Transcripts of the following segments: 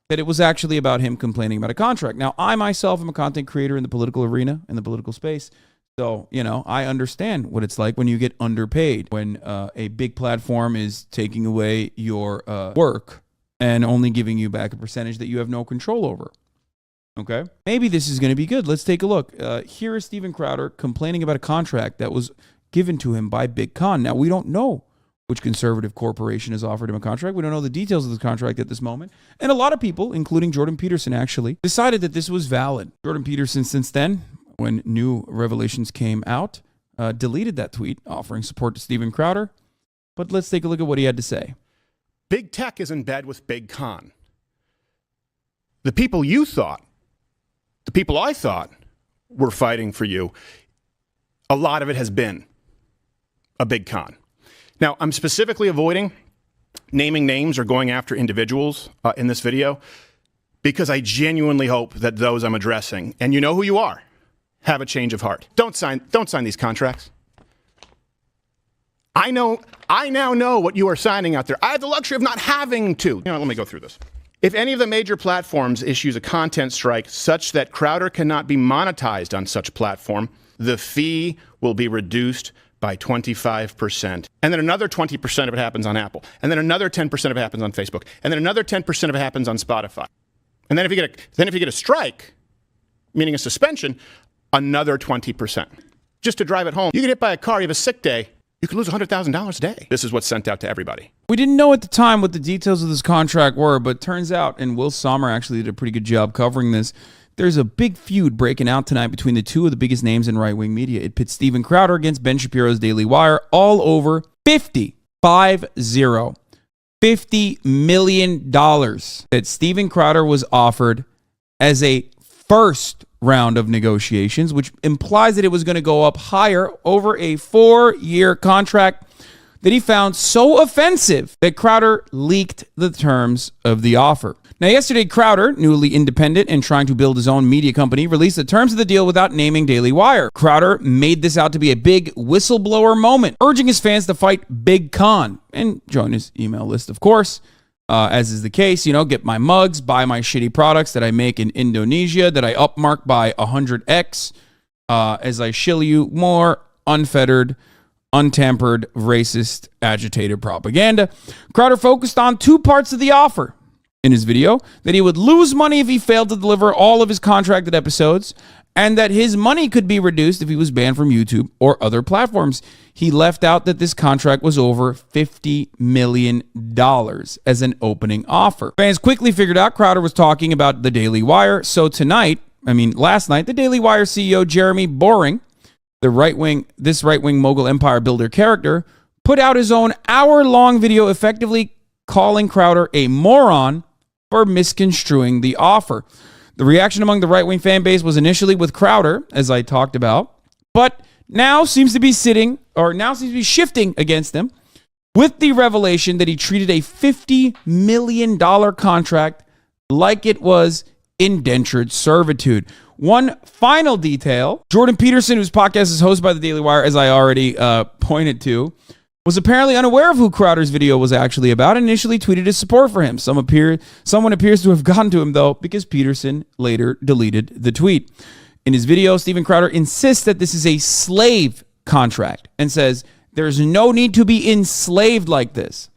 that it was actually about him complaining about a contract. Now, I myself am a content creator in the political arena, in the political space. So, you know, I understand what it's like when you get underpaid, when a big platform is taking away your work and only giving you back a percentage that you have no control over. Okay? Maybe this is going to be good. Let's take a look. Here is Steven Crowder complaining about a contract that was given to him by Big Con. Now, we don't know which conservative corporation has offered him a contract. We don't know the details of the contract at this moment. And a lot of people, including Jordan Peterson, actually decided that this was valid. Jordan Peterson, since then, when new revelations came out, deleted that tweet offering support to Steven Crowder. But let's take a look at what he had to say. Big tech is in bed with Big Con. The people you thought, the people I thought were fighting for you, a lot of it has been a big con. Now, I'm specifically avoiding naming names or going after individuals in this video because I genuinely hope that those I'm addressing, and you know who you are, have a change of heart. Don't sign these contracts. I now know what you are signing out there. I have the luxury of not having to. You know, let me go through this. If any of the major platforms issues a content strike such that Crowder cannot be monetized on such platform, the fee will be reduced by 25%. And then another 20% of it happens on Apple. And then another 10% of it happens on Facebook. And then another 10% of it happens on Spotify. And then if you get a strike, meaning a suspension, another 20%. Just to drive it home, you get hit by a car, you have a sick day, you could lose $100,000 a day. This is what's sent out to everybody. We didn't know at the time what the details of this contract were, but turns out, and Will Sommer actually did a pretty good job covering this, there's a big feud breaking out tonight between the two of the biggest names in right-wing media. It pits Steven Crowder against Ben Shapiro's Daily Wire, all over $50 million that Steven Crowder was offered as a first round of negotiations, which implies that it was going to go up higher over a 4-year contract that he found so offensive that Crowder leaked the terms of the offer. Now, yesterday, Crowder, newly independent and trying to build his own media company, released the terms of the deal without naming Daily Wire. Crowder made this out to be a big whistleblower moment, urging his fans to fight Big Con and join his email list, of course. As is the case, you know, get my mugs, buy my shitty products that I make in Indonesia, that I upmark by 100x, as I shill you more unfettered, untampered, racist, agitated propaganda. Crowder focused on two parts of the offer in his video: that he would lose money if he failed to deliver all of his contracted episodes, and that his money could be reduced if he was banned from YouTube or other platforms. He left out that this contract was over $50 million as an opening offer. Fans quickly figured out Crowder was talking about the Daily Wire. So last night, the Daily Wire CEO Jeremy Boring, this right-wing mogul empire builder character, put out his own hour-long video effectively calling Crowder a moron for misconstruing the offer. The reaction among the right-wing fan base was initially with Crowder, as I talked about, but now seems to be shifting against him with the revelation that he treated a $50 million contract like it was indentured servitude. One final detail: Jordan Peterson, whose podcast is hosted by the Daily Wire, as I already pointed to, was apparently unaware of who Crowder's video was actually about and initially tweeted his support for him. Someone appears to have gotten to him, though, because Peterson later deleted the tweet. In his video, Steven Crowder insists that this is a slave contract and says there's no need to be enslaved like this.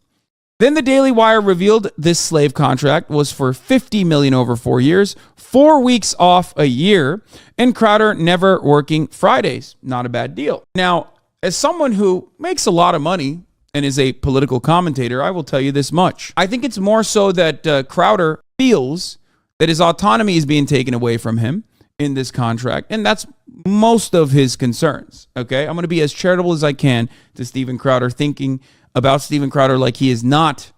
Then the Daily Wire revealed this slave contract was for $50 million over 4 years, 4 weeks off a year, and Crowder never working Fridays. Not a bad deal. Now, as someone who makes a lot of money and is a political commentator, I will tell you this much. I think it's more so that Crowder feels that his autonomy is being taken away from him in this contract, and that's most of his concerns. Okay, I'm going to be as charitable as I can to Steven Crowder, thinking about Steven Crowder like he is not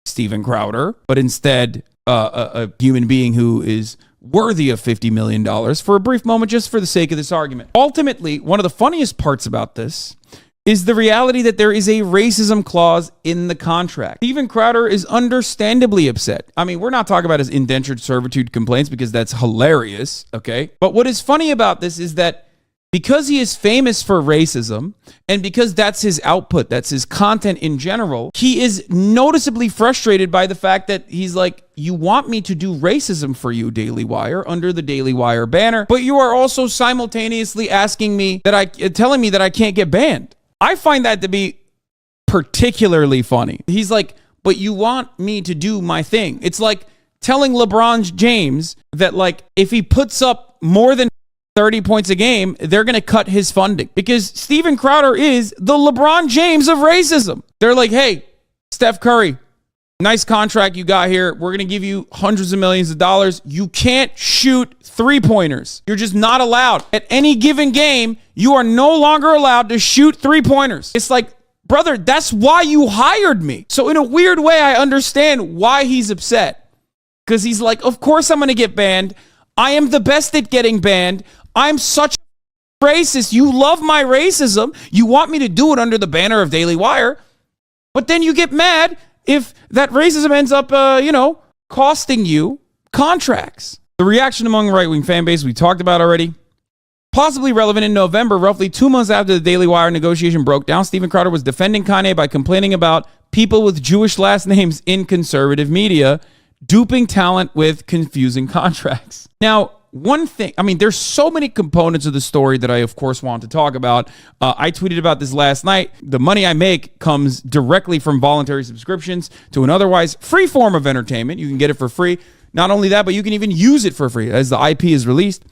Steven Crowder, but instead a human being who is worthy of $50 million for a brief moment, just for the sake of this argument. Ultimately, one of the funniest parts about this is the reality that there is a racism clause in the contract. Steven Crowder is understandably upset. I mean, we're not talking about his indentured servitude complaints because that's hilarious, okay? But what is funny about this is that because he is famous for racism and because that's his output, that's his content in general, he is noticeably frustrated by the fact that he's like, you want me to do racism for you, Daily Wire, under the Daily Wire banner, but you are also simultaneously telling me that I can't get banned. I find that to be particularly funny. He's like, but you want me to do my thing. It's like telling LeBron James that, like, if he puts up more than 30 points a game, they're going to cut his funding, because Steven Crowder is the LeBron James of racism. They're like, hey, Steph Curry, nice contract you got here. We're going to give you hundreds of millions of dollars. You can't shoot three-pointers. You're just not allowed. At any given game, you are no longer allowed to shoot three-pointers. It's like, brother, that's why you hired me. So in a weird way, I understand why he's upset. Because he's like, of course I'm going to get banned. I am the best at getting banned. I'm such a racist. You love my racism. You want me to do it under the banner of Daily Wire. But then you get mad if that racism ends up, costing you contracts. The reaction among the right-wing fan base we talked about already. Possibly relevant in November, roughly 2 months after the Daily Wire negotiation broke down, Steven Crowder was defending Kanye by complaining about people with Jewish last names in conservative media, duping talent with confusing contracts. Now, one thing, there's so many components of the story that I, of course, want to talk about. I tweeted about this last night. The money I make comes directly from voluntary subscriptions to an otherwise free form of entertainment. You can get it for free. Not only that, but you can even use it for free as the IP is released.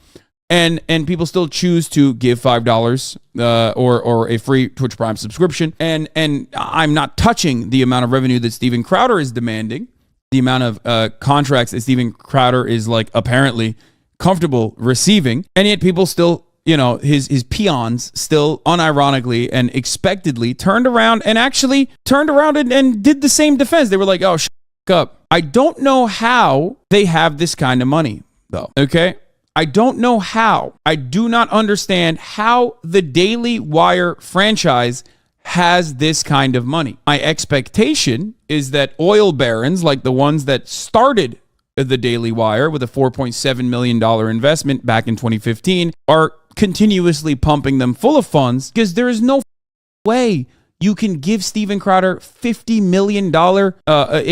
And people still choose to give $5 or a free Twitch Prime subscription. And I'm not touching the amount of revenue that Steven Crowder is demanding, the amount of contracts that Steven Crowder is apparently comfortable receiving. And yet people still, his peons still unironically and expectedly turned around and did the same defense. They were like, oh, shut up. I don't know how they have this kind of money, though. Okay? I don't know how. I do not understand how the Daily Wire franchise has this kind of money. My expectation is that oil barons, like the ones that started the Daily Wire with a $4.7 million investment back in 2015, are continuously pumping them full of funds, because there is no way you can give Steven Crowder $50 million, a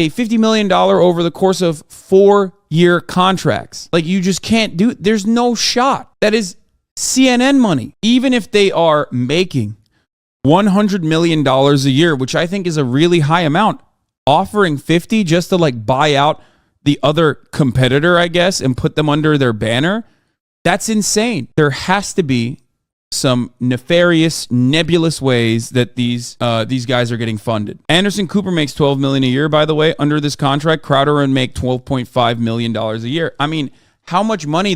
$50 million over the course of 4-year contracts. Like, you just can't do it. There's no shot. That is CNN money. Even if they are making $100 million a year, which I think is a really high amount, offering 50 just to buy out the other competitor, I guess, and put them under their banner, that's insane. There has to be some nefarious, nebulous ways that these guys are getting funded. Anderson Cooper makes $12 million a year, by the way. Under this contract, Crowder would make $12.5 million a year. How much money